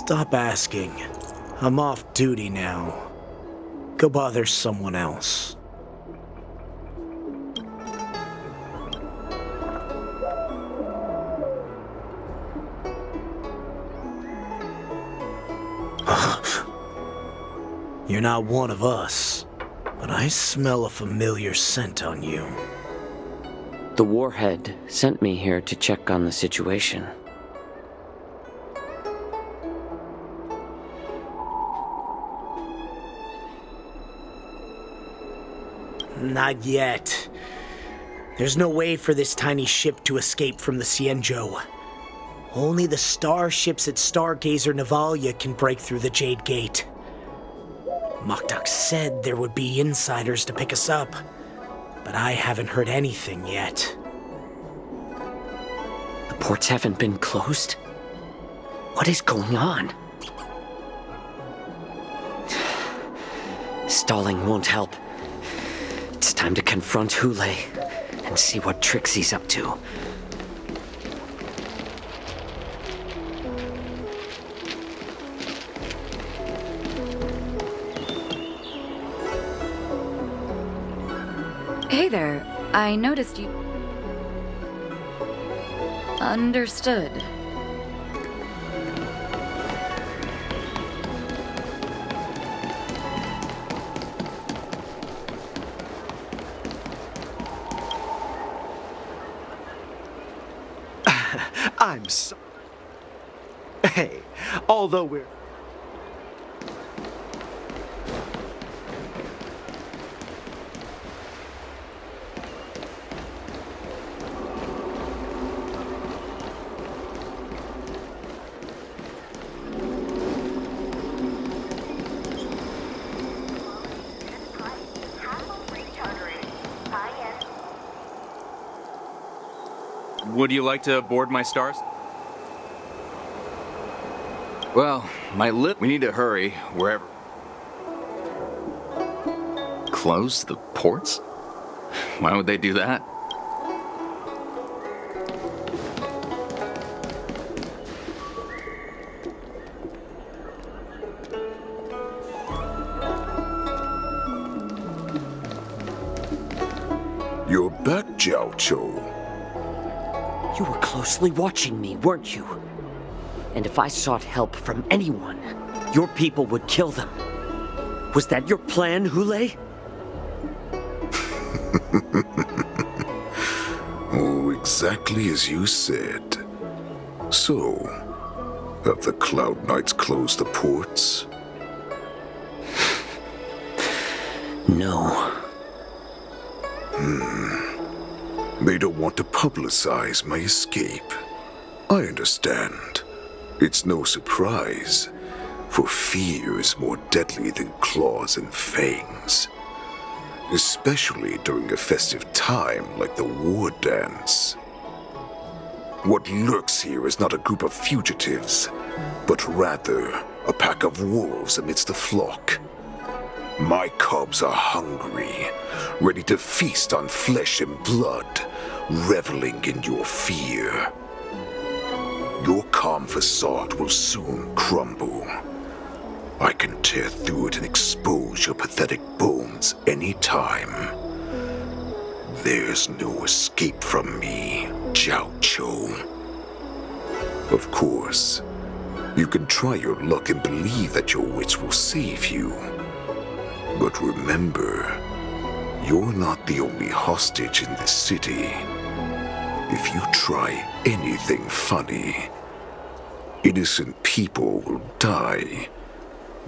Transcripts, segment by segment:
Stop asking. I'm off duty now. Go bother someone else. You're not one of us, but I smell a familiar scent on you. The warhead sent me here to check on the situation. Not yet. There's no way for this tiny ship to escape from the Cienjo. Only the starships at Stargazer Navalia can break through the Jade Gate. Mokdok said there would be insiders to pick us up, but I haven't heard anything yet. The ports haven't been closed? What is going on? Stalling won't help. It's time to confront Hule and see what tricks he's up to. Hey there, I noticed you... Understood. I'm so... Hey, although we're... Would you like to board my stars? Well, we need to hurry, wherever. Close the ports? Why would they do that? You're back, Jiao Cho. You were closely watching me, weren't you? And if I sought help from anyone, your people would kill them. Was that your plan, Hule? Oh, exactly as you said. So, have the Cloud Knights closed the ports? No. They don't want to publicize my escape. I understand. It's no surprise, for fear is more deadly than claws and fangs. Especially during a festive time like the war dance. What lurks here is not a group of fugitives, but rather a pack of wolves amidst the flock. My cubs are hungry, ready to feast on flesh and blood, reveling in your fear. Your calm facade will soon crumble. I can tear through it and expose your pathetic bones any time. There's no escape from me, Jiao Cho. Of course, you can try your luck and believe that your wits will save you. But remember, you're not the only hostage in this city. If you try anything funny, innocent people will die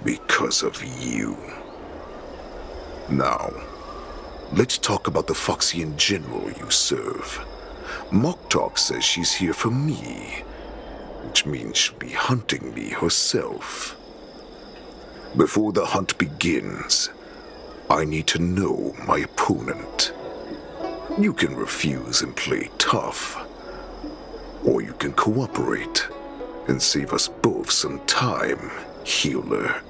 because of you. Now, let's talk about the Foxian general you serve. Mokdok says she's here for me, which means she'll be hunting me herself. Before the hunt begins, I need to know my opponent. You can refuse and play tough, or you can cooperate and save us both some time, healer.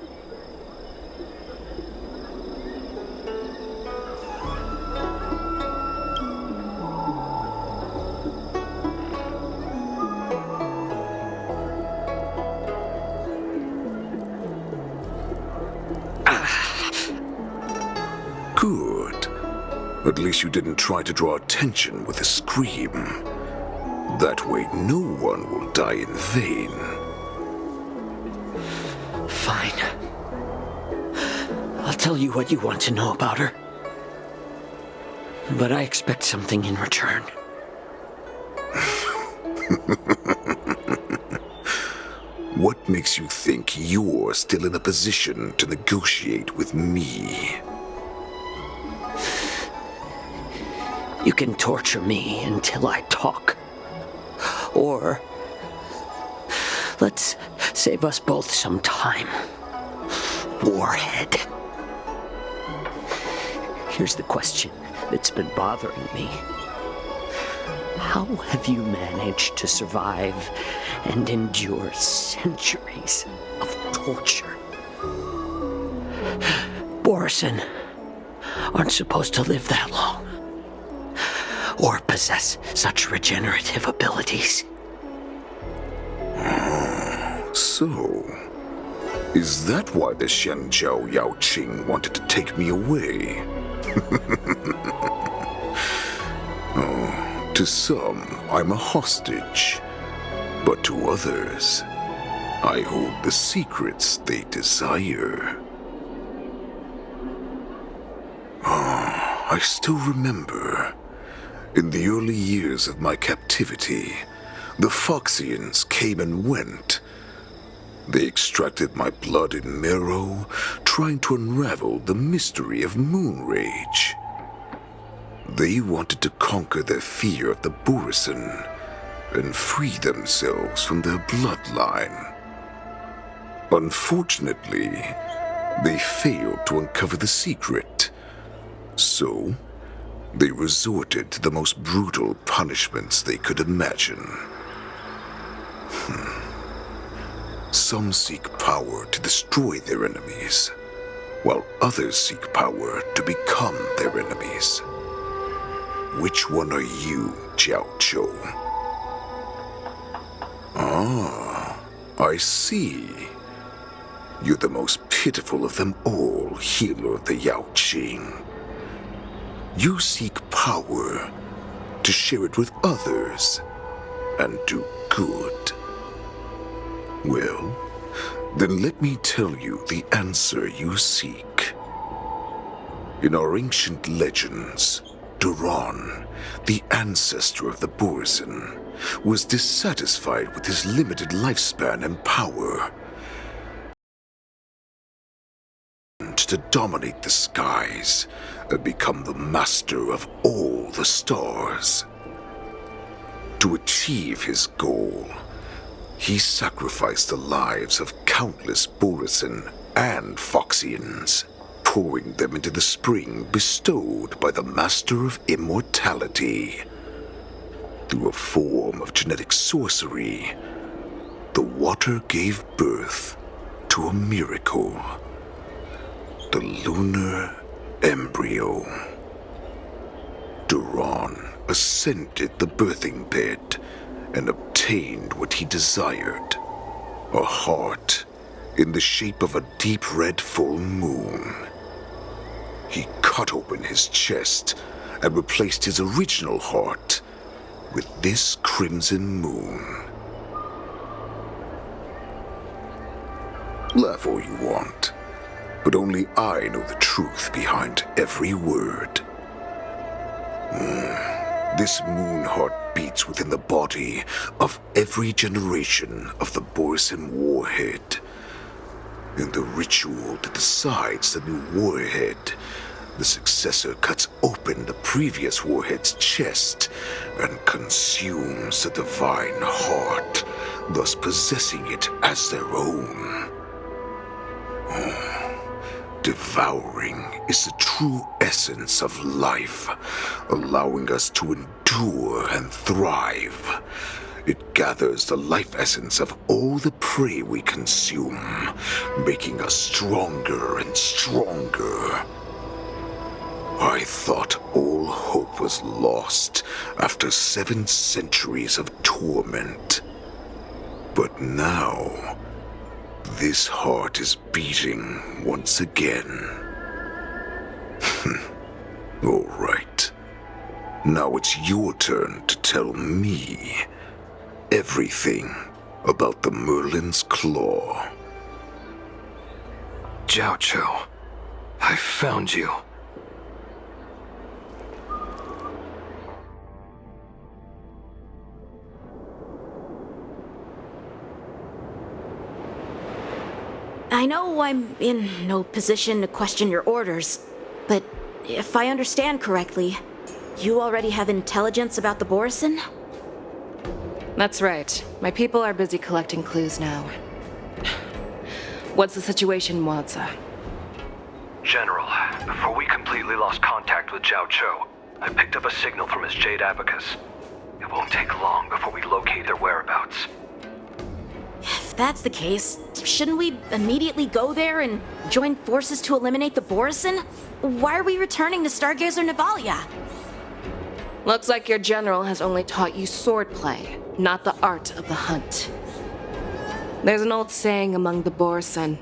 At least you didn't try to draw attention with a scream. That way no one will die in vain. Fine. I'll tell you what you want to know about her. But I expect something in return. What makes you think you're still in a position to negotiate with me? You can torture me until I talk. Or let's save us both some time. Warhead. Here's the question that's been bothering me. How have you managed to survive and endure centuries of torture? Borison aren't supposed to live that long, or possess such regenerative abilities. So, is that why the Shenjiao Yao Qing wanted to take me away? To some, I'm a hostage, but to others, I hold the secrets they desire. I still remember, in the early years of my captivity, the Foxians came and went. They extracted my blood and marrow, trying to unravel the mystery of moon rage. They wanted to conquer their fear of the Borison and free themselves from their bloodline. Unfortunately, they failed to uncover the secret. So, they resorted to the most brutal punishments they could imagine. Some seek power to destroy their enemies, while others seek power to become their enemies. Which one are you, Jiao Zhou? Ah, I see. You're the most pitiful of them all, healer of the Yao Qing. You seek power to share it with others and do good. Well, then let me tell you the answer you seek. In our ancient legends, Duran, the ancestor of the Borison, was dissatisfied with his limited lifespan and power. To dominate the skies and become the master of all the stars. To achieve his goal, he sacrificed the lives of countless Borison and Foxians, pouring them into the spring bestowed by the Master of Immortality. Through a form of genetic sorcery, the water gave birth to a miracle. The lunar embryo. Duran ascended the birthing bed and obtained what he desired, a heart in the shape of a deep red full moon. He cut open his chest and replaced his original heart with this crimson moon. Laugh all you want, but only I know the truth behind every word. This moon heart beats within the body of every generation of the Borison warhead. In the ritual that decides the new warhead, the successor cuts open the previous warhead's chest and consumes the divine heart, thus possessing it as their own. Devouring is the true essence of life, allowing us to endure and thrive. It gathers the life essence of all the prey we consume, making us stronger and stronger. I thought all hope was lost after 7 centuries of torment. But now, this heart is beating once again. All right. Now it's your turn to tell me everything about the Merlin's Claw. Jiao Cho, I found you. I know I'm in no position to question your orders, but if I understand correctly, you already have intelligence about the Borison? That's right. My people are busy collecting clues now. What's the situation, Moza? General, before we completely lost contact with Jiao Cho, I picked up a signal from his Jade Abacus. It won't take long before we locate their whereabouts. If that's the case, shouldn't we immediately go there and join forces to eliminate the Borison? Why are we returning to Stargazer Navalia? Looks like your general has only taught you swordplay, not the art of the hunt. There's an old saying among the Borison.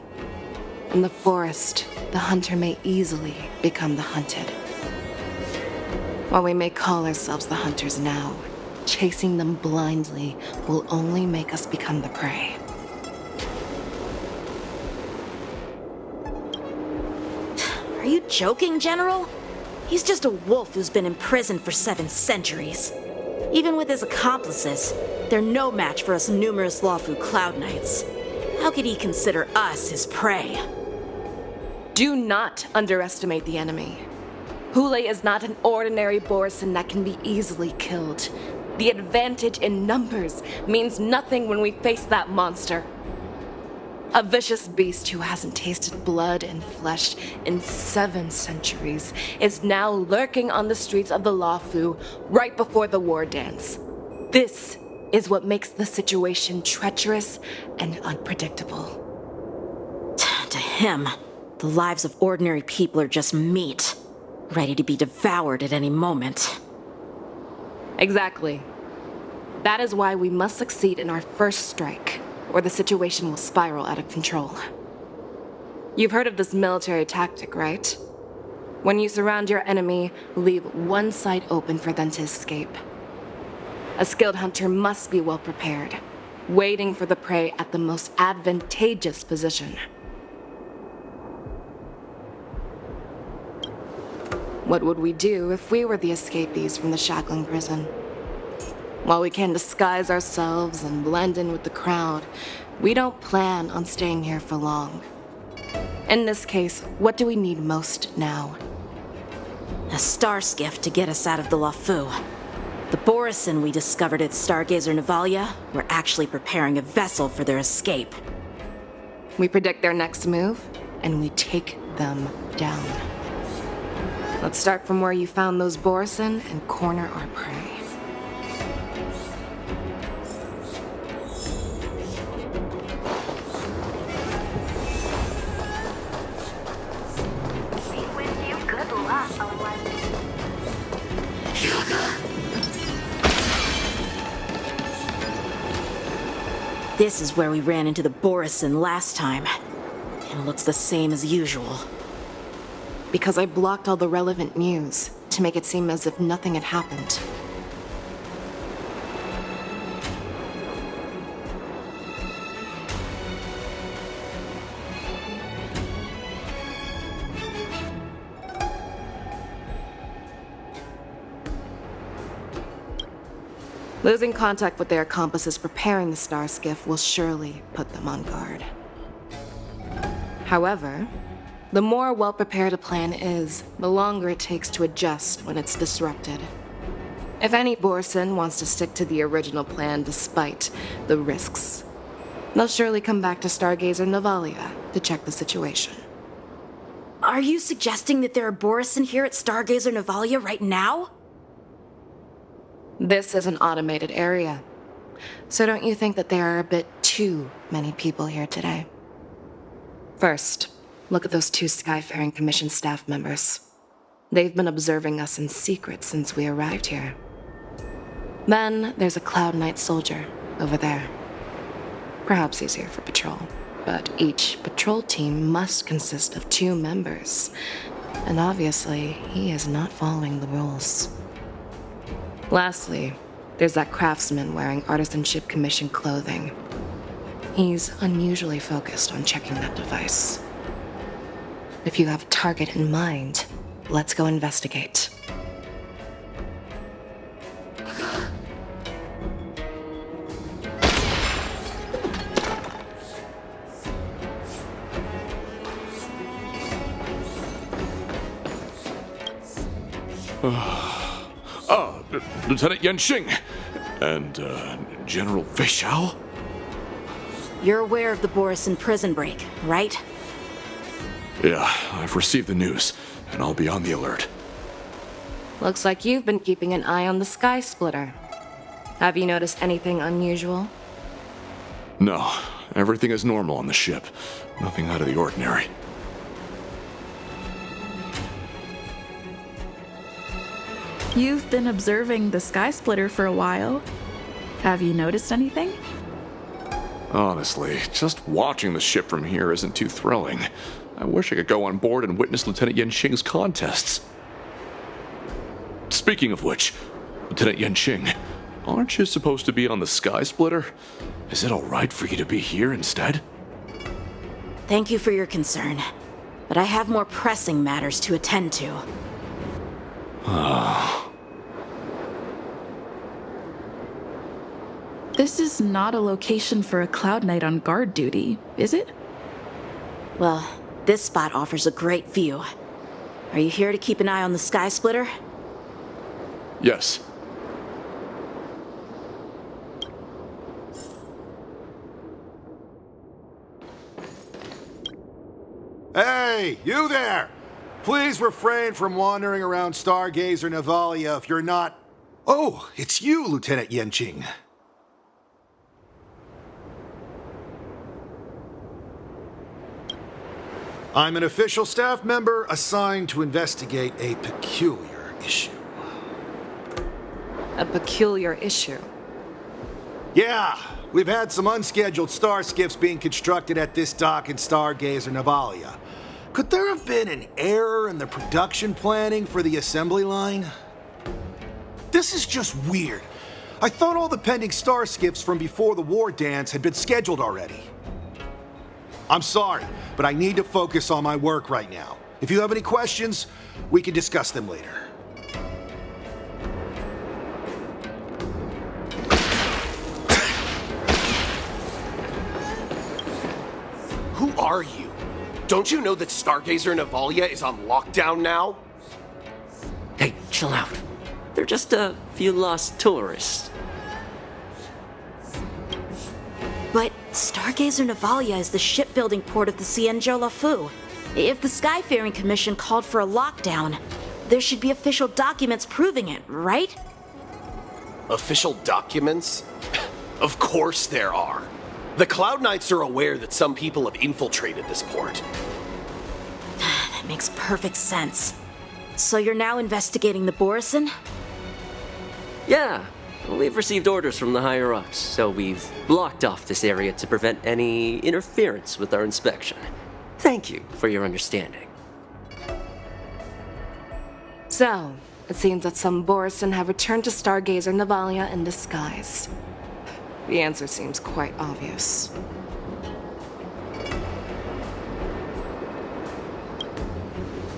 In the forest, the hunter may easily become the hunted. While we may call ourselves the hunters now, chasing them blindly will only make us become the prey. Are you joking, General? He's just a wolf who's been imprisoned for 7 centuries. Even with his accomplices, they're no match for us numerous Luofu Cloud Knights. How could he consider us his prey? Do not underestimate the enemy. Hule is not an ordinary Borison that can be easily killed. The advantage in numbers means nothing when we face that monster. A vicious beast who hasn't tasted blood and flesh in 7 centuries is now lurking on the streets of the Luofu right before the war dance. This is what makes the situation treacherous and unpredictable. To him, the lives of ordinary people are just meat, ready to be devoured at any moment. Exactly. That is why we must succeed in our first strike, or the situation will spiral out of control. You've heard of this military tactic, right? When you surround your enemy, leave one side open for them to escape. A skilled hunter must be well prepared, waiting for the prey at the most advantageous position. What would we do if we were the escapees from the shackling prison? While we can disguise ourselves and blend in with the crowd, we don't plan on staying here for long. In this case, what do we need most now? A star skiff to get us out of the Luofu. The Borison we discovered at Stargazer Navalia were actually preparing a vessel for their escape. We predict their next move, and we take them down. Let's start from where you found those Borison and corner our prey. This is where we ran into the Borison last time. It looks the same as usual. Because I blocked all the relevant news to make it seem as if nothing had happened. Losing contact with their accomplices preparing the star skiff will surely put them on guard. However, the more well-prepared a plan is, the longer it takes to adjust when it's disrupted. If any Borison wants to stick to the original plan despite the risks, they'll surely come back to Stargazer Navalia to check the situation. Are you suggesting that there are Borison here at Stargazer Navalia right now? This is an automated area, so don't you think that there are a bit too many people here today? First, look at those 2 Skyfaring Commission staff members. They've been observing us in secret since we arrived here. Then there's a Cloud Knight soldier over there. Perhaps he's here for patrol, but each patrol team must consist of 2 members, and obviously he is not following the rules. Lastly, there's that craftsman wearing Artisanship Commission clothing. He's unusually focused on checking that device. If you have a target in mind, let's go investigate. Lieutenant Yenxing and General Feixiao? You're aware of the Borison prison break, right? Yeah, I've received the news, and I'll be on the alert. Looks like you've been keeping an eye on the Sky Splitter. Have you noticed anything unusual? No, everything is normal on the ship. Nothing out of the ordinary. You've been observing the Sky Splitter for a while. Have you noticed anything? Honestly, just watching the ship from here isn't too thrilling. I wish I could go on board and witness Lieutenant Yenxing's contests. Speaking of which, Lieutenant Yenxing, aren't you supposed to be on the Sky Splitter? Is it alright for you to be here instead? Thank you for your concern, but I have more pressing matters to attend to. This is not a location for a Cloud Knight on guard duty, is it? Well, this spot offers a great view. Are you here to keep an eye on the Sky Splitter? Yes. Hey, you there! Please refrain from wandering around Stargazer Navalia if you're not... Oh, it's you, Lieutenant Yenxing. I'm an official staff member assigned to investigate a peculiar issue. A peculiar issue? Yeah, we've had some unscheduled star skiffs being constructed at this dock in Stargazer Navalia. Could there have been an error in the production planning for the assembly line? This is just weird. I thought all the pending star skiffs from before the war dance had been scheduled already. I'm sorry, but I need to focus on my work right now. If you have any questions, we can discuss them later. Who are you? Don't you know that Stargazer Navalia is on lockdown now? Hey, chill out. They're just a few lost tourists. But Stargazer Navalia is the shipbuilding port of the Cienjo Luofu. If the Skyfaring Commission called for a lockdown, there should be official documents proving it, right? Official documents? Of course there are. The Cloud Knights are aware that some people have infiltrated this port. That makes perfect sense. So you're now investigating the Borison? Yeah, we've received orders from the higher-ups, so we've blocked off this area to prevent any interference with our inspection. Thank you for your understanding. So, it seems that some Borison have returned to Stargazer Navalia in disguise. The answer seems quite obvious.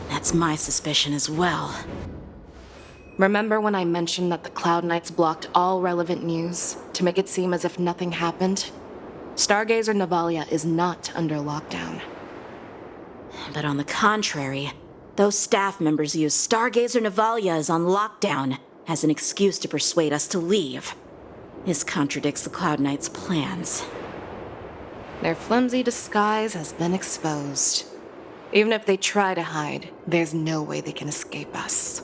That's my suspicion as well. Remember when I mentioned that the Cloud Knights blocked all relevant news to make it seem as if nothing happened? Stargazer Navalia is not under lockdown. But on the contrary, those staff members use Stargazer Navalia is on lockdown as an excuse to persuade us to leave. This contradicts the Cloud Knights' plans. Their flimsy disguise has been exposed. Even if they try to hide, there's no way they can escape us.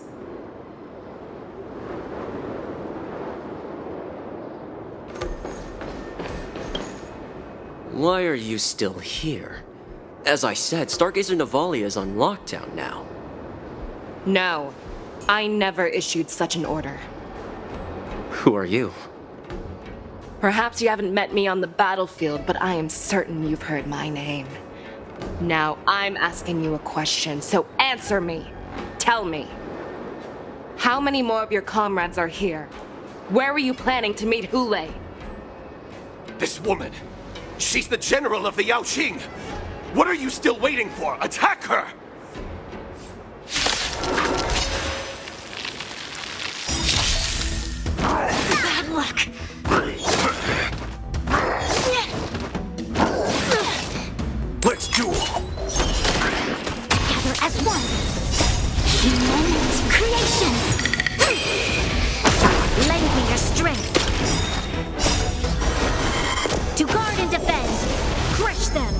Why are you still here? As I said, Stargazer Navalia is on lockdown now. No, I never issued such an order. Who are you? Perhaps you haven't met me on the battlefield, but I am certain you've heard my name. Now I'm asking you a question, so answer me. Tell me. How many more of your comrades are here? Where were you planning to meet Hulei? This woman, she's the general of the Yaoqing. What are you still waiting for? Attack her! Bad luck. Let's duel. Together as one. Human creations. Lend me your strength. To guard and defend. Crush them.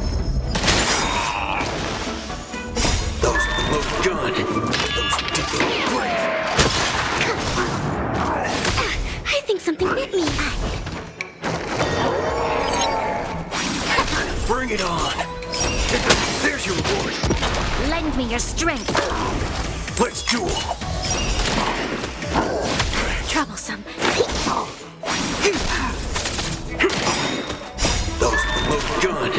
Those who load gun. Those who dig the grave. I think something bit me. Bring it on. There's your reward. Lend me your strength. Let's duel. Troublesome. Those who load gun.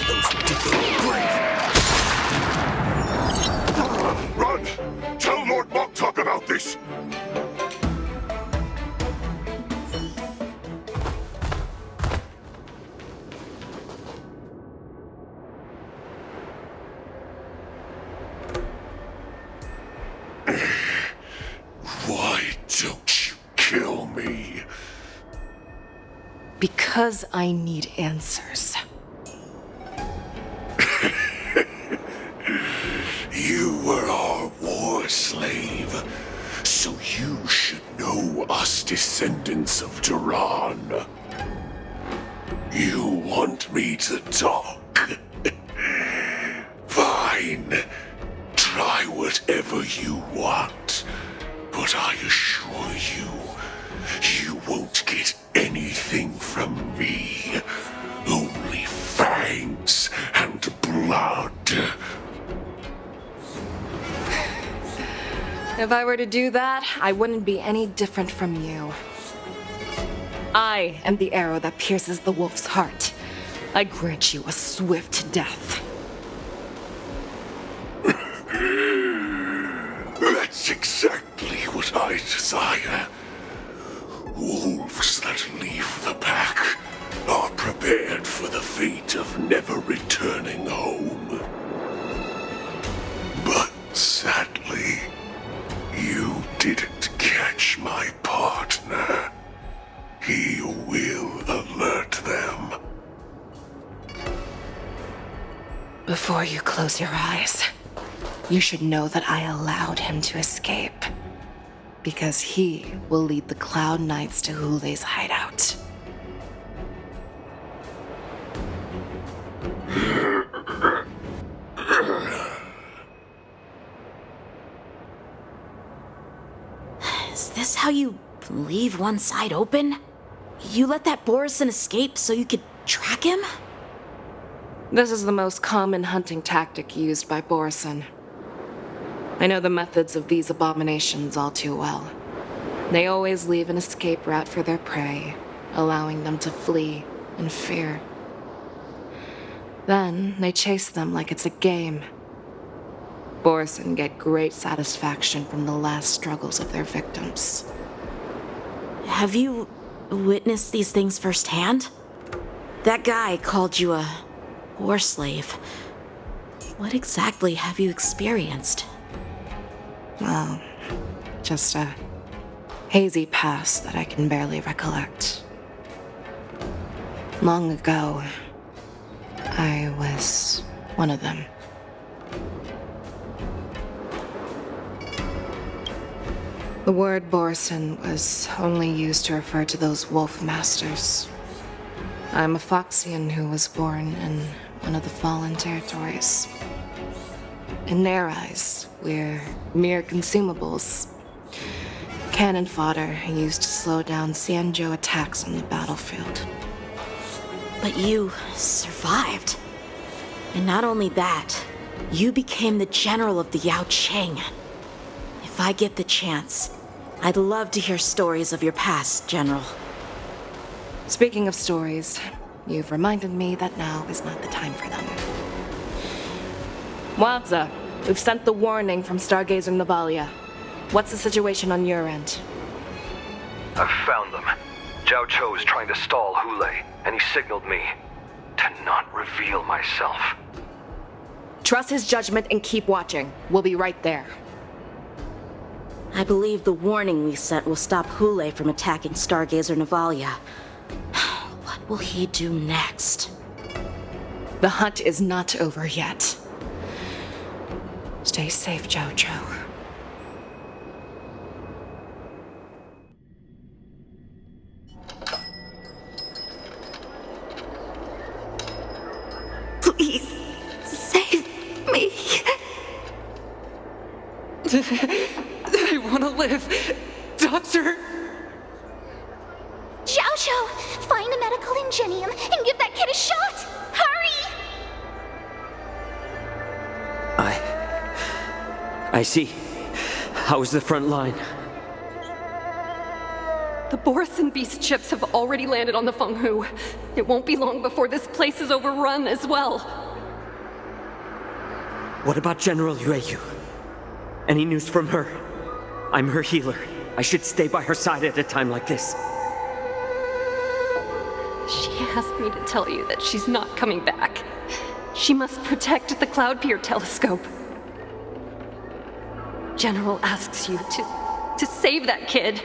Those who dig the grave. Run! Tell Lord Moktok about this! Why don't you kill me? Because I need answers. You were our war slave, so you should know us descendants of Duran. You want me to talk? Fine. Try whatever you want, but I assure you, you won't get anything from me. Only fangs and blood. If I were to do that, I wouldn't be any different from you. I am the arrow that pierces the wolf's heart. I grant you a swift death. That's exactly what I desire. Wolves that leave the pack are prepared for the fate of never returning home. But sadly, you didn't catch my partner. He will alert them. Before you close your eyes, you should know that I allowed him to escape. Because he will lead the Cloud Knights to Hulei's hideout. Is this how you leave one side open? You let that Borison escape so you could track him? This is the most common hunting tactic used by Borison. I know the methods of these abominations all too well. They always leave an escape route for their prey, allowing them to flee in fear. Then they chase them like it's a game. Borison get great satisfaction from the last struggles of their victims. Have you witnessed these things firsthand? That guy called you a war slave. What exactly have you experienced? Well, just a hazy past that I can barely recollect. Long ago, I was one of them. The word Borison was only used to refer to those wolf masters. I'm a Foxian who was born in one of the fallen territories. In their eyes, we're mere consumables. Cannon fodder used to slow down Xianzhou attacks on the battlefield. But you survived. And not only that, you became the general of the Yaoqing. If I get the chance, I'd love to hear stories of your past, General. Speaking of stories, you've reminded me that now is not the time for them. Wadza, we've sent the warning from Stargazer Navalia. What's the situation on your end? I've found them. Zhao Cho is trying to stall Hule, and he signaled me to not reveal myself. Trust his judgment and keep watching. We'll be right there. I believe the warning we sent will stop Hule from attacking Stargazer Navalia. What will he do next? The hunt is not over yet. Stay safe, Zhao Cho. Please, save me. I want to live. Doctor! Zhao Cho, find a medical ingenium and give that kid a shot! Hurry! I see. How's the front line? The Borison Beast ships have already landed on the Fenghu. It won't be long before this place is overrun as well. What about General Yueyu? Any news from her? I'm her healer. I should stay by her side at a time like this. She asked me to tell you that she's not coming back. She must protect the Cloud Pier telescope. General asks you to save that kid.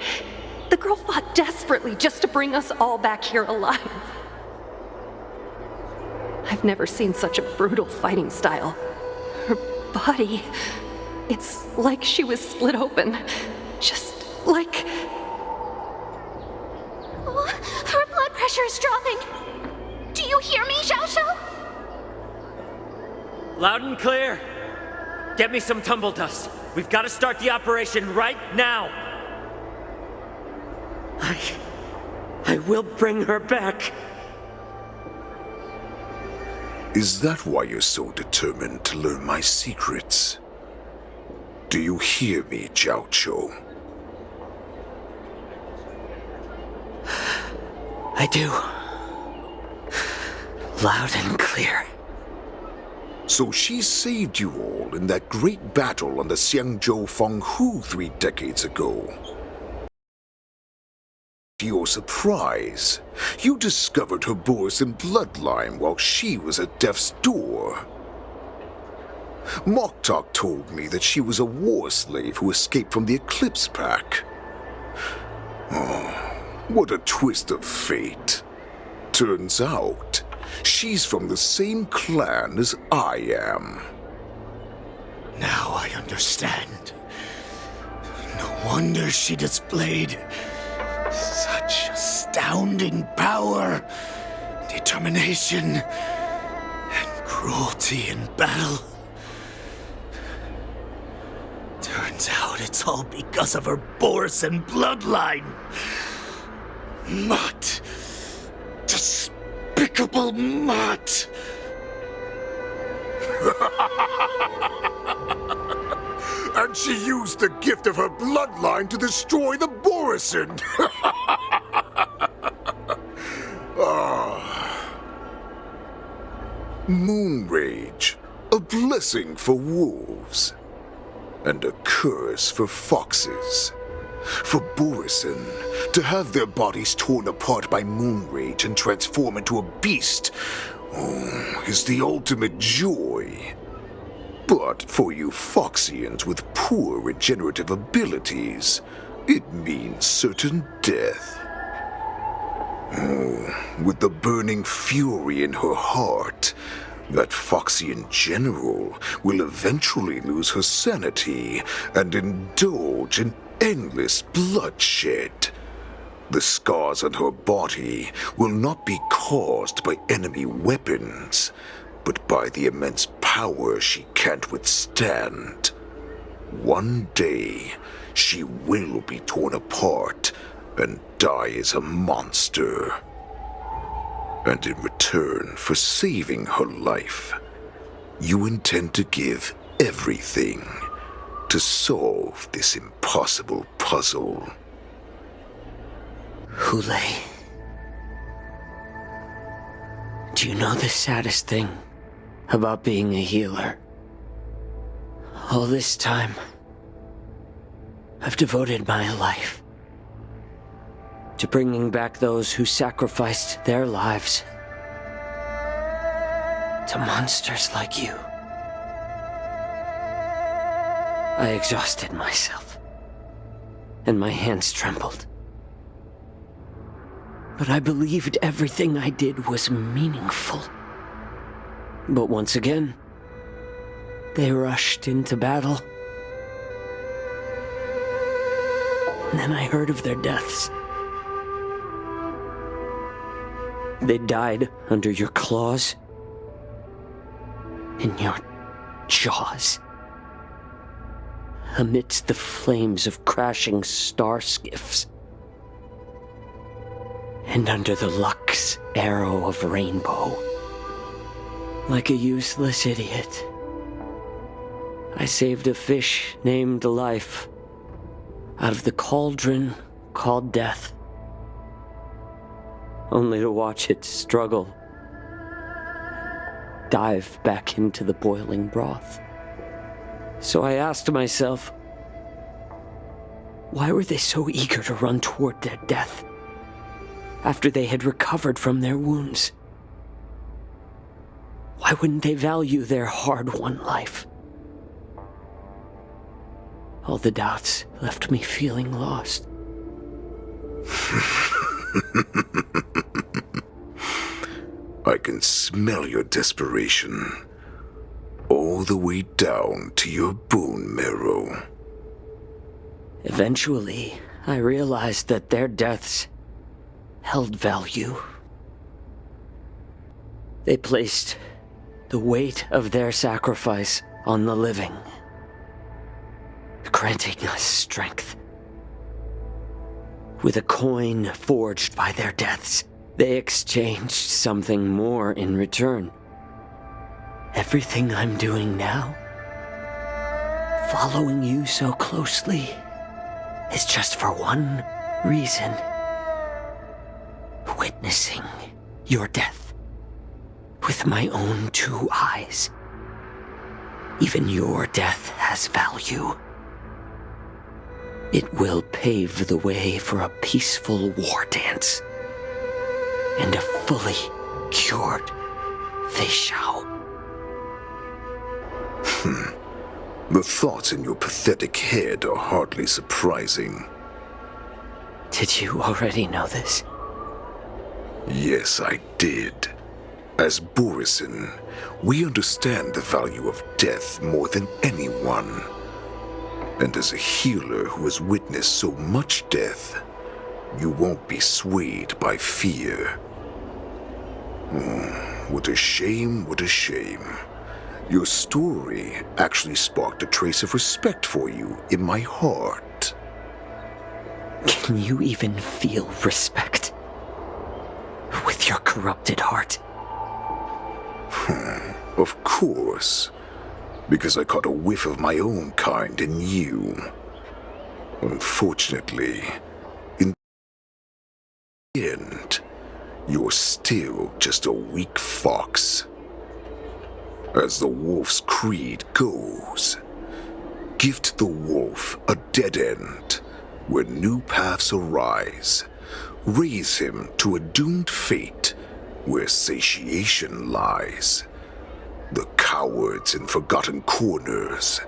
The girl fought desperately just to bring us all back here alive. I've never seen such a brutal fighting style. Her body, it's like she was split open. Just like... Her blood pressure is dropping. Do you hear me, Zhao Cho? Loud and clear. Get me some tumble dust. We've got to start the operation right now. I will bring her back. Is that why you're so determined to learn my secrets? Do you hear me, Zhao Cho? I do. Loud and clear. So she saved you all in that great battle on the Xiangzhou Fenghu 3 decades ago. To your surprise, you discovered her Borison bloodline while she was at death's door. Moktok told me that she was a war slave who escaped from the Eclipse Pack. Oh, what a twist of fate. Turns out, she's from the same clan as I am. Now I understand. No wonder she displayed such astounding power, determination, and cruelty in battle. Turns out it's all because of her Borison bloodline. Mutt. Despicable mutt. And she used the gift of her bloodline to destroy the Borison. Moon Rage, a blessing for wolves, and a curse for foxes. For Borison to have their bodies torn apart by Moon Rage and transform into a beast is the ultimate joy. But for you Foxians with poor regenerative abilities, it means certain death. With the burning fury in her heart, that Foxian general will eventually lose her sanity and indulge in endless bloodshed. The scars on her body will not be caused by enemy weapons, but by the immense power she can't withstand. One day, she will be torn apart and die as a monster. And in return for saving her life, you intend to give everything to solve this impossible puzzle. Hule. Do you know the saddest thing about being a healer? All this time, I've devoted my life to bringing back those who sacrificed their lives to monsters like you. I exhausted myself, and my hands trembled. But I believed everything I did was meaningful. But once again, they rushed into battle. And then I heard of their deaths. They died under your claws, in your jaws, amidst the flames of crashing star skiffs, and under the luck's arrow of rainbow. Like a useless idiot, I saved a fish named Life out of the cauldron called Death, only to watch it struggle, dive back into the boiling broth. So I asked myself, why were they so eager to run toward their death after they had recovered from their wounds? Why wouldn't they value their hard-won life? All the doubts left me feeling lost. I can smell your desperation, all the way down to your bone marrow. Eventually, I realized that their deaths held value. They placed the weight of their sacrifice on the living, granting us strength. With a coin forged by their deaths, they exchanged something more in return. Everything I'm doing now, following you so closely, is just for one reason: witnessing your death with my own 2 eyes. Even your death has value. It will pave the way for a peaceful war dance and a fully cured Feishao. The thoughts in your pathetic head are hardly surprising. Did you already know this? Yes, I did. As Borisin, we understand the value of death more than anyone. And as a healer who has witnessed so much death, you won't be swayed by fear. What a shame, what a shame. Your story actually sparked a trace of respect for you in my heart. Can you even feel respect with your corrupted heart? Of course, because I caught a whiff of my own kind in you. Unfortunately, in the end, you're still just a weak fox. As the wolf's creed goes, gift the wolf a dead end where new paths arise. Raise him to a doomed fate where satiation lies. The cowards in forgotten corners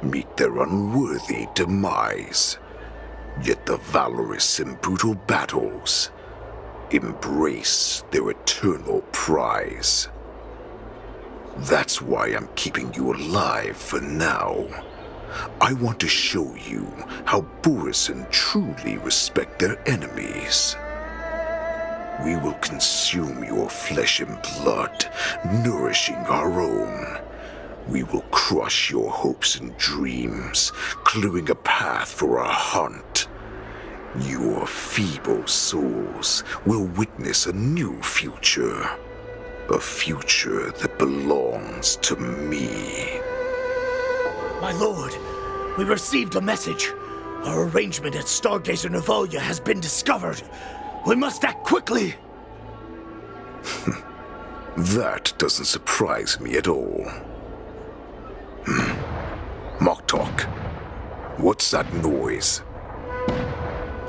meet their unworthy demise. Yet the valorous in brutal battles embrace their eternal prize. That's why I'm keeping you alive for now. I want to show you how Borisin truly respect their enemies. We will consume your flesh and blood, nourishing our own. We will crush your hopes and dreams, clearing a path for our hunt. Your feeble souls will witness a new future. A future that belongs to me. My lord, we received a message. Our arrangement at Stargazer Navalia has been discovered. We must act quickly. That doesn't surprise me at all. Mock Talk, what's that noise?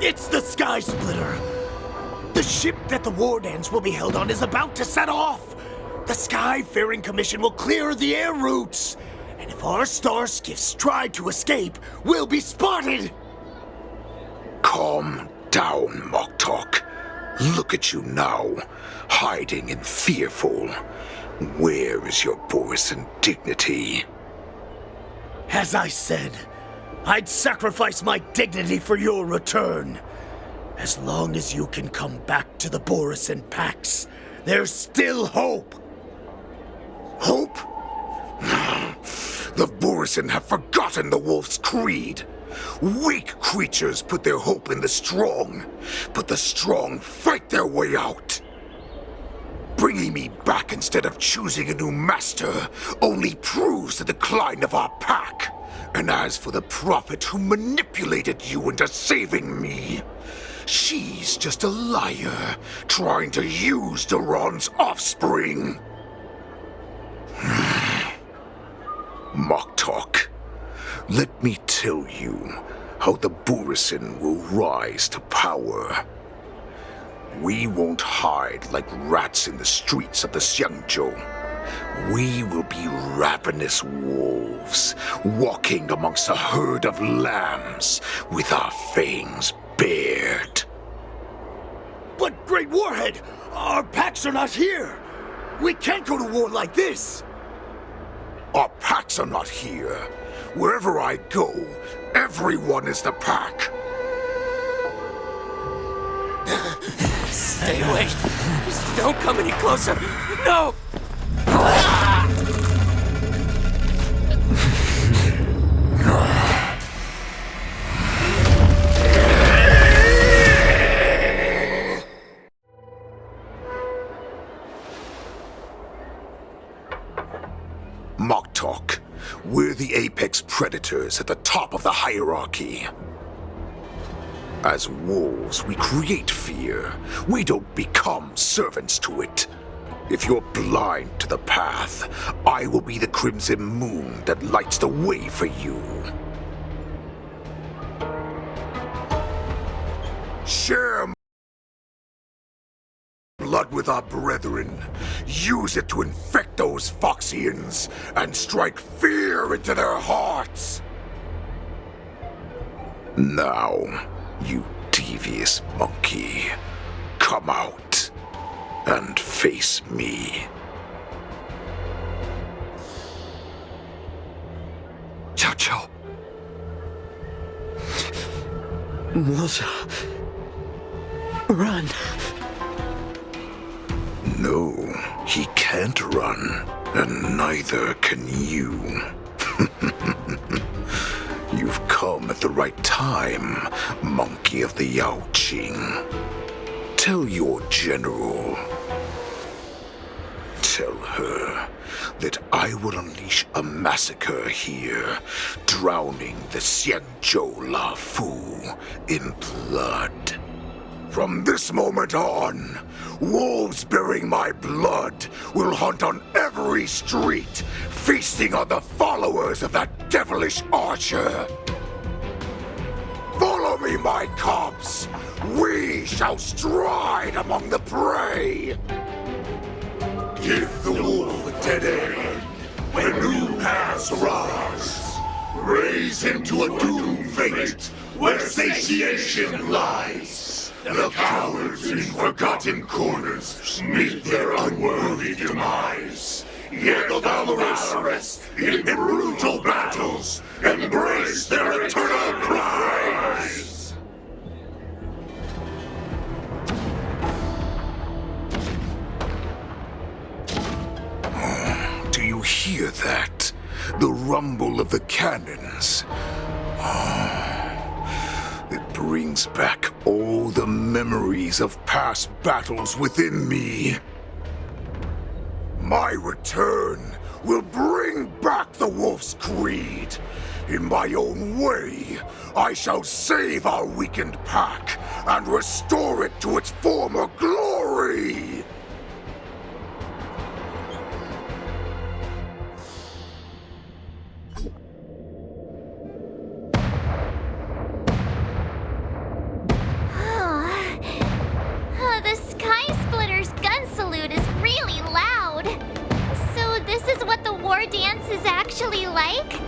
It's the Sky Splitter! The ship that the war dance will be held on is about to set off! The Skyfaring Commission will clear the air routes! And if our star skiffs try to escape, we'll be spotted! Calm down, Moktok. Look at you now, hiding and fearful. Where is your Borisan dignity? As I said, I'd sacrifice my dignity for your return. As long as you can come back to the Borisan Pax, there's still hope. Hope? The Borisan have forgotten the wolf's creed. Weak creatures put their hope in the strong, but the strong fight their way out. Bringing me back instead of choosing a new master only proves the decline of our pack. And as for the prophet who manipulated you into saving me, she's just a liar trying to use Duran's offspring. Moktok, let me tell you how the Borisan will rise to power. We won't hide like rats in the streets of the Xiangzhou. We will be ravenous wolves, walking amongst a herd of lambs with our fangs bared. But, Great Warhead, our packs are not here! We can't go to war like this! Our packs are not here. Wherever I go, everyone is the pack. Stay away. Just don't come any closer. No! Moktok, we're the apex predators at the top of the hierarchy. As wolves, we create fear. We don't become servants to it. If you're blind to the path, I will be the crimson moon that lights the way for you. Share blood with our brethren. Use it to infect those Foxians and strike fear into their hearts. Now, you devious monkey, come out and face me. Zhao Chou. Moza. Run. No, he can't run, and neither can you. You've come at the right time, monkey of the Yaoqing. Tell your general. Tell her that I will unleash a massacre here, drowning the Xianzhou Luofu in blood. From this moment on, wolves bearing my blood will hunt on every street, feasting on the followers of that devilish archer. Follow me, my cubs. We shall stride among the prey. Give the wolf a dead end when new paths arise. Raise him to a doomed fate where satiation lies. The cowards in forgotten corners meet their unworthy demise. Yet the valorous in brutal battles embrace their eternal prize. Do you hear that? The rumble of the cannons. It brings back all the memories of past battles within me. My return will bring back the Wolf's Creed. In my own way, I shall save our weakened pack and restore it to its former glory. actually like?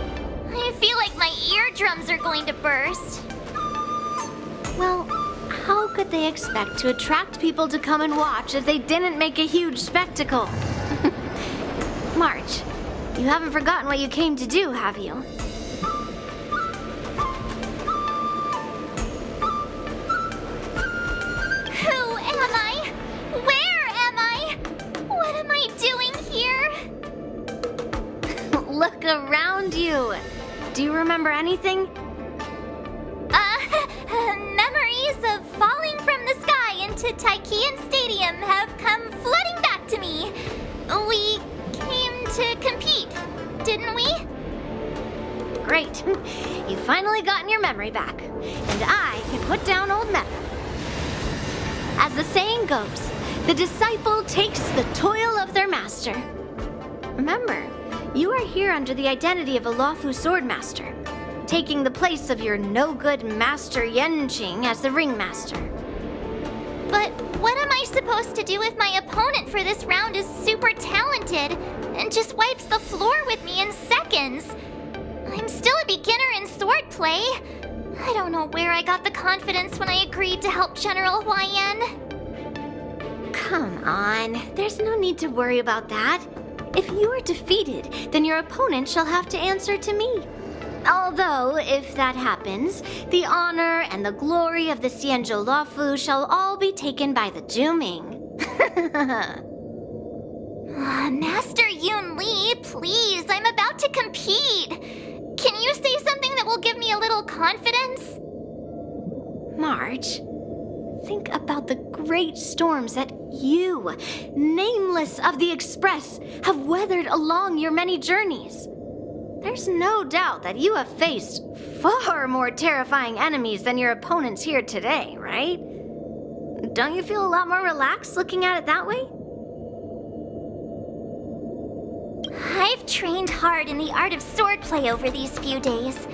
I feel like my eardrums are going to burst. Well, how could they expect to attract people to come and watch if they didn't make a huge spectacle? March, you haven't forgotten what you came to do, have you? Who am I? Where am I? What am I doing here? Look around you. Do you remember anything? Memories of falling from the sky into Taikian Stadium have come flooding back to me. We came to compete, didn't we? Great. You've finally gotten your memory back. And I can put down old metal. As the saying goes, the disciple takes the toil of their master. Remember, you are here under the identity of a Luofu swordmaster, taking the place of your no-good master Yenqing as the ringmaster. But what am I supposed to do if my opponent for this round is super talented and just wipes the floor with me in seconds? I'm still a beginner in swordplay. I don't know where I got the confidence when I agreed to help General Huaiyan. Come on, there's no need to worry about that. If you are defeated, then your opponent shall have to answer to me. Although, if that happens, the honor and the glory of the Xianzhou Luofu shall all be taken by the Juming. Master Yun Li, please, I'm about to compete. Can you say something that will give me a little confidence? March, think about the great storms that you, nameless of the Express, have weathered along your many journeys. There's no doubt that you have faced far more terrifying enemies than your opponents here today, right? Don't you feel a lot more relaxed looking at it that way? I've trained hard in the art of swordplay over these few days.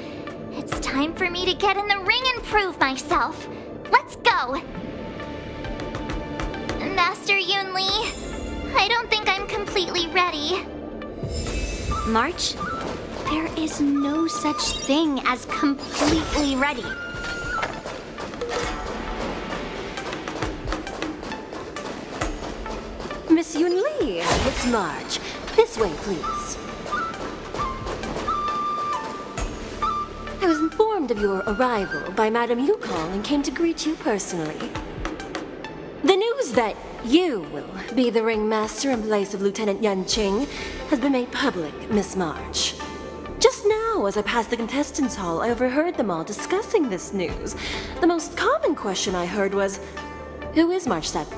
It's time for me to get in the ring and prove myself. Let's go! Master Yun Li, I don't think I'm completely ready. March, there is no such thing as completely ready. Miss Yun Li, Miss March, this way, please. I was informed of your arrival by Madame Yukong and came to greet you personally. The news that you will be the ringmaster in place of Lieutenant Yenqing has been made public, Miss March. Just now, as I passed the contestants' hall, I overheard them all discussing this news. The most common question I heard was, who is March 7th?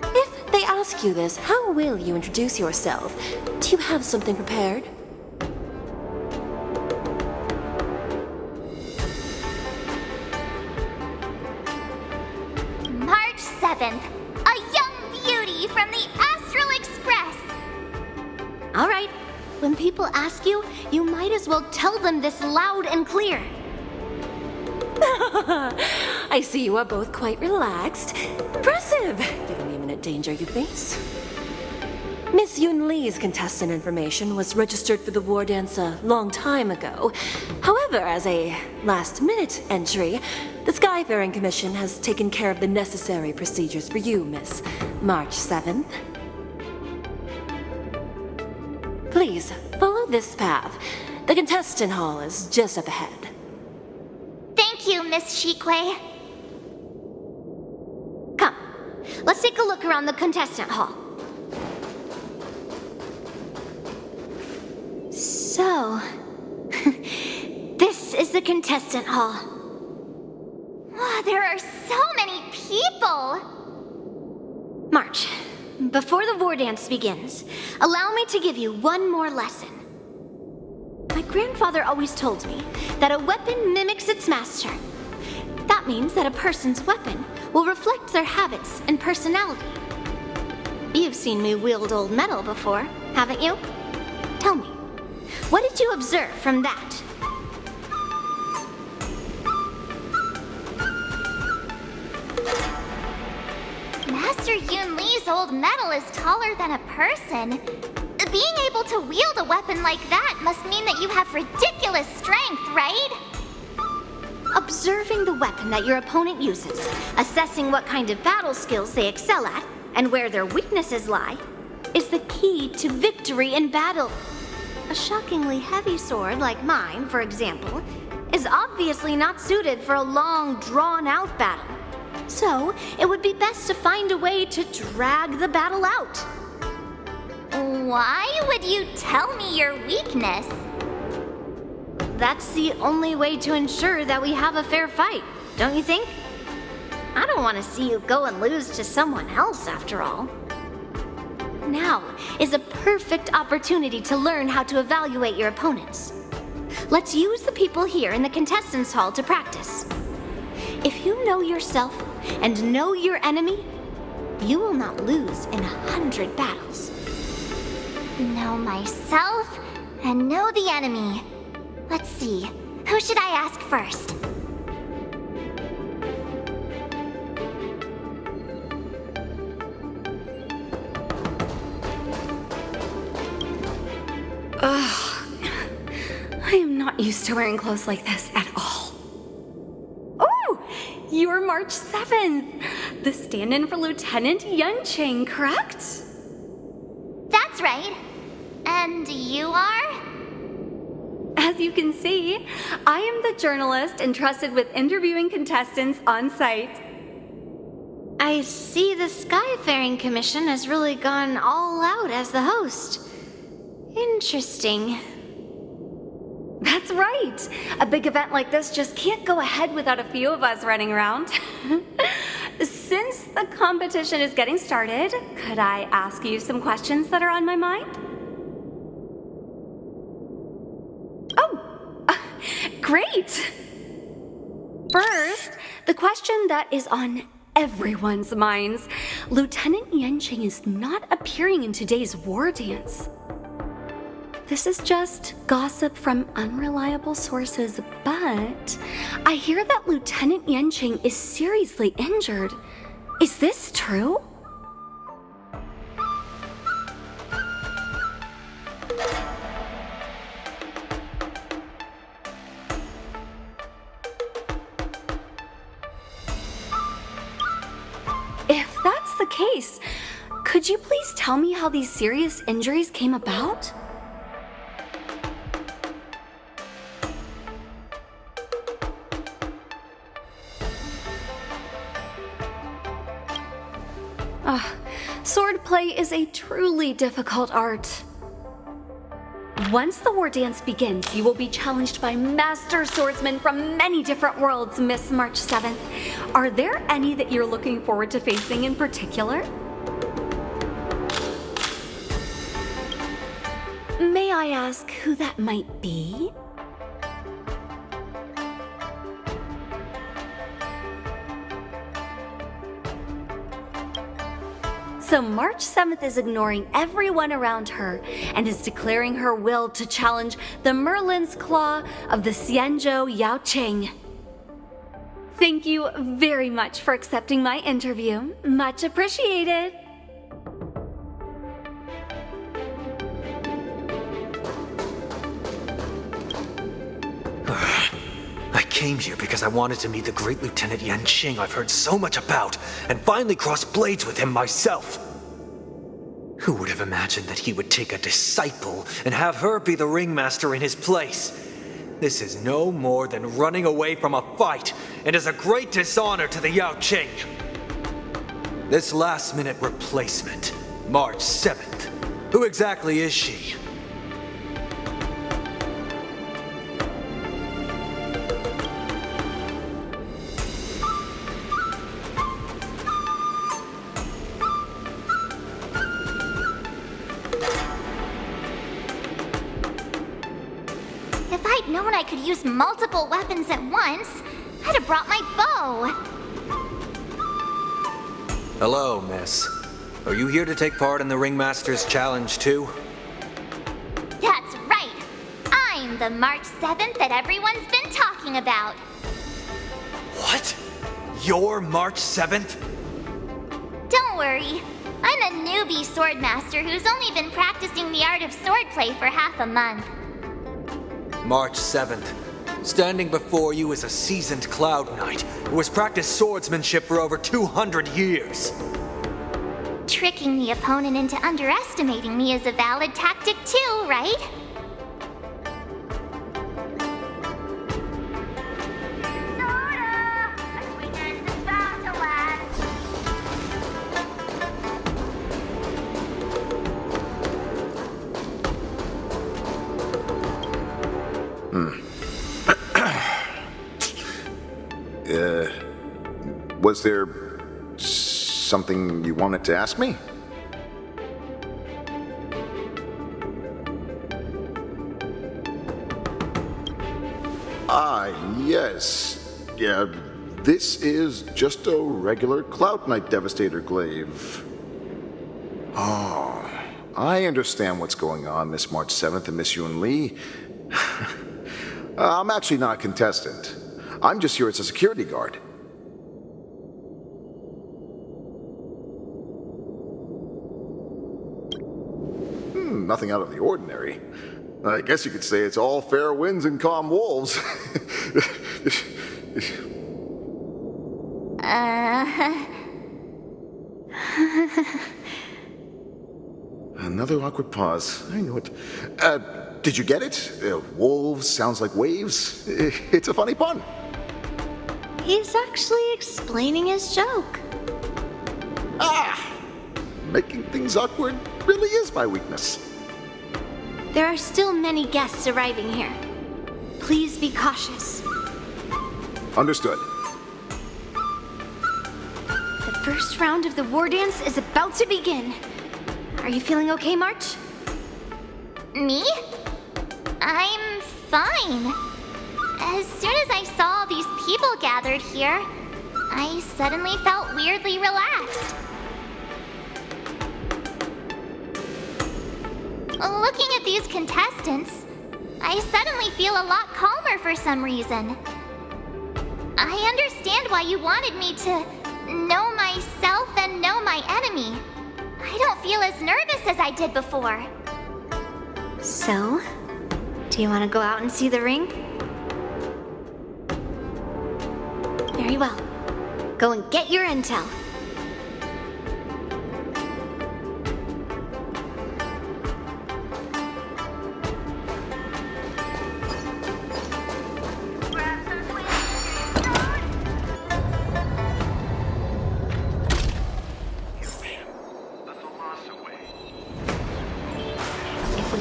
If they ask you this, how will you introduce yourself? Do you have something prepared? March 7th, a young beauty from the Astral Express. All right. When people ask you, you might as well tell them this loud and clear. I see you are both quite relaxed. Impressive, given the imminent danger you face. Miss Yun Li's contestant information was registered for the war dance a long time ago. However, as a last-minute entry, the Skyfaring Commission has taken care of the necessary procedures for you, Miss March 7th. Please, follow this path. The contestant hall is just up ahead. Thank you, Miss Shikwe. Come, let's take a look around the contestant hall. So, this is the contestant hall. Wow, there are so many people! March, before the war dance begins, allow me to give you one more lesson. My grandfather always told me that a weapon mimics its master. That means that a person's weapon will reflect their habits and personality. You've seen me wield old metal before, haven't you? Tell me, what did you observe from that? Master Yun Li's old metal is taller than a person. being able to wield a weapon like that must mean that you have ridiculous strength, right? Observing the weapon that your opponent uses, assessing what kind of battle skills they excel at, and where their weaknesses lie, is the key to victory in battle. A shockingly heavy sword like mine, for example, is obviously not suited for a long, drawn-out battle. So, it would be best to find a way to drag the battle out. Why would you tell me your weakness? That's the only way to ensure that we have a fair fight, don't you think? I don't want to see you go and lose to someone else, after all. Now is a perfect opportunity to learn how to evaluate your opponents. Let's use the people here in the contestants' hall to practice. If you know yourself and know your enemy, you will not lose in 100 battles. Know myself and know the enemy. Let's see, who should I ask first? Ugh. I am not used to wearing clothes like this at all. Oh! You're March 7th! The stand-in for Lieutenant Yunqing, correct? That's right. And you are? As you can see, I am the journalist entrusted with interviewing contestants on site. I see the Skyfaring Commission has really gone all out as the host. Interesting. That's right. A big event like this just can't go ahead without a few of us running around. Since the competition is getting started, could I ask you some questions that are on my mind? Great! First, the question that is on everyone's minds. Lieutenant Yunqing is not appearing in today's war dance. This is just gossip from unreliable sources, but I hear that Lieutenant Yunqing is seriously injured. Is this true? If that's the case, could you please tell me how these serious injuries came about? Swordplay is a truly difficult art. Once the war dance begins, you will be challenged by master swordsmen from many different worlds, Miss March 7th. Are there any that you're looking forward to facing in particular? May I ask who that might be? So March 7th is ignoring everyone around her and is declaring her will to challenge the Merlin's Claw of the Xianzhou Yaoqing. Thank you very much for accepting my interview. Much appreciated. I came here because I wanted to meet the great Lieutenant Yunqing I've heard so much about, and finally cross blades with him myself. Who would have imagined that he would take a disciple and have her be the ringmaster in his place? This is no more than running away from a fight, and is a great dishonor to the Yaoqing. This last-minute replacement, March 7th, who exactly is she? If I'd known I could use multiple weapons at once, I'd have brought my bow. Hello, miss. Are you here to take part in the Ringmaster's Challenge too? That's right. I'm the March 7th that everyone's been talking about. What? You're March 7th? Don't worry. I'm a newbie swordmaster who's only been practicing the art of swordplay for half a month. March 7th. Standing before you is a seasoned Cloud Knight who has practiced swordsmanship for over 200 years. Tricking the opponent into underestimating me is a valid tactic too, right? Was there something you wanted to ask me? Yes. Yeah, this is just a regular Cloud Knight Devastator glaive. Oh, I understand what's going on, Miss March 7th and Miss Yun Li. I'm actually not a contestant. I'm just here as a security guard. Nothing out of the ordinary. I guess you could say it's all fair winds and calm wolves. Another awkward pause. I knew it. Did you get it? Wolves sounds like waves. It's a funny pun. He's actually explaining his joke. Making things awkward really is my weakness. There are still many guests arriving here. Please be cautious. Understood. The first round of the war dance is about to begin. Are you feeling okay, March? Me? I'm fine. As soon as I saw all these people gathered here, I suddenly felt weirdly relaxed. Looking at these contestants, I suddenly feel a lot calmer for some reason. I understand why you wanted me to know myself and know my enemy. I don't feel as nervous as I did before. So, do you want to go out and see the ring? Very well. Go and get your intel.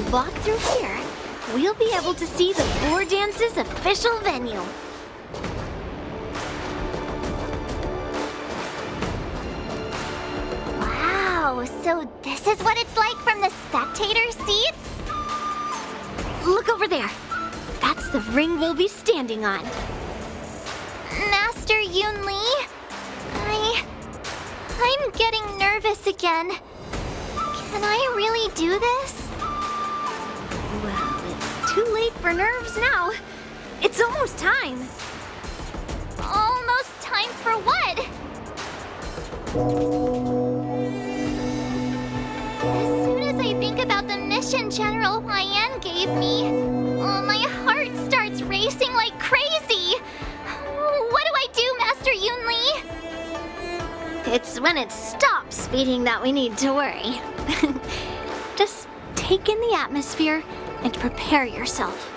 Walk through here, we'll be able to see the war dance's official venue. Wow, so this is what it's like from the spectator seats? Look over there. That's the ring we'll be standing on. Master Yun Li? I'm getting nervous again. Can I really do this? Well, it's too late for nerves now. It's almost time. Almost time for what? As soon as I think about the mission General Huayan gave me, my heart starts racing like crazy. What do I do, Master Yun Li? It's when it stops beating that we need to worry. Just take in the atmosphere and prepare yourself.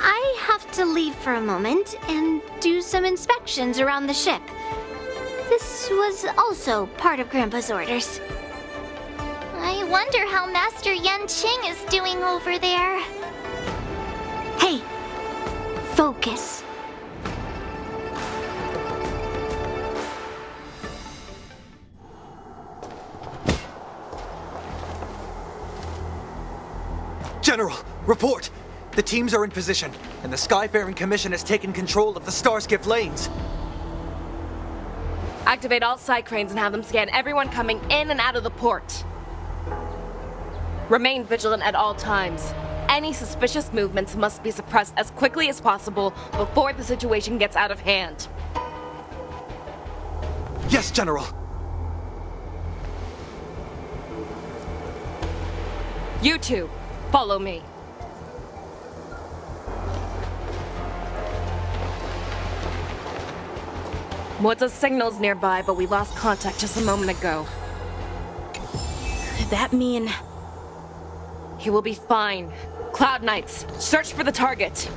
I have to leave for a moment and do some inspections around the ship. This was also part of Grandpa's orders. I wonder how Master Yanqing is doing over there. Hey, focus. General, report! The teams are in position, and the Skyfaring Commission has taken control of the Starskiff lanes. Activate all side cranes and have them scan everyone coming in and out of the port. Remain vigilant at all times. Any suspicious movements must be suppressed as quickly as possible before the situation gets out of hand. Yes, General. You two, follow me. What's signal's nearby, but we lost contact just a moment ago. Could that mean... He will be fine. Cloud Knights, search for the target.